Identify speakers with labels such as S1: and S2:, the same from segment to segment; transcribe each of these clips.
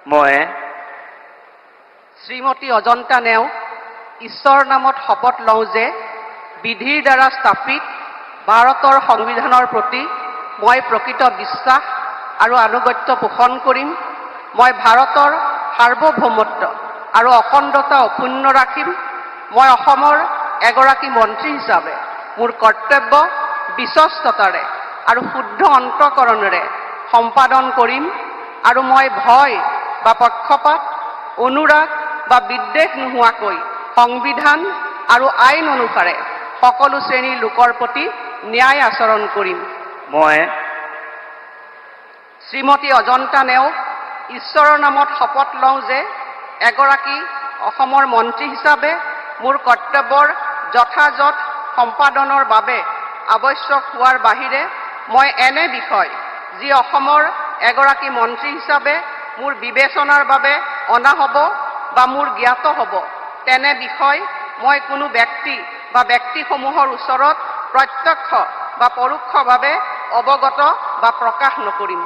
S1: মই
S2: শ্ৰীমতী অজন্তা নেওগ ঈশ্বৰ নামত শপত লওঁ যে বিধিৰ দ্বাৰা স্থাপিত ভাৰতৰ সংবিধানৰ প্ৰতি মই প্ৰকৃত বিশ্বাস আৰু আনুগত্য পোষণ কৰিম। মই ভাৰতৰ সাৰ্বভৌমত্ব আৰু অখণ্ডতা অক্ষুণ্ণ ৰাখিম। মই অসমৰ এগৰাকী মন্ত্ৰী হিচাপে মোৰ কৰ্তব্য বিশ্বস্ততাৰে আৰু শুদ্ধ অন্তঃকৰণেৰে সম্পাদন কৰিম আৰু মই ভয় বা পক্ষপাত অনুৰাগ বা বিদ্বেষ নোহোৱাকৈ সংবিধান আৰু আইন অনুসাৰে সকলো শ্ৰেণীৰ লোকৰ প্ৰতি ন্যায় আচৰণ কৰিম।
S1: মই
S2: শ্ৰীমতী অজন্তা নেওগ ঈশ্বৰৰ নামত শপত লওঁ যে এগৰাকী অসমৰ মন্ত্ৰী হিচাপে মোৰ কৰ্তব্যৰ যথাযথ সম্পাদনৰ বাবে আৱশ্যক হোৱাৰ বাহিৰে মই এনে বিষয় যি অসমৰ এগৰাকী মন্ত্ৰী হিচাপে মোৰ বিবেচনাৰ বাবে অনা হ'ব বা মোৰ জ্ঞাত হ'ব তেনে বিষয় মই কোনো ব্যক্তি বা ব্যক্তিসমূহৰ ওচৰত প্ৰত্যক্ষ বা পৰোক্ষভাৱে অৱগত বা প্ৰকাশ নকৰিম।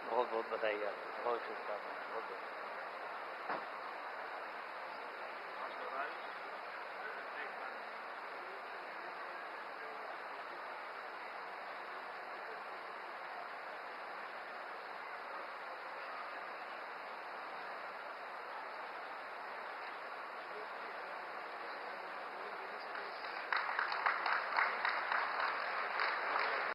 S1: बहुत बहुत बधाई, बहुत शुभकामनाएं, बहुत बहुत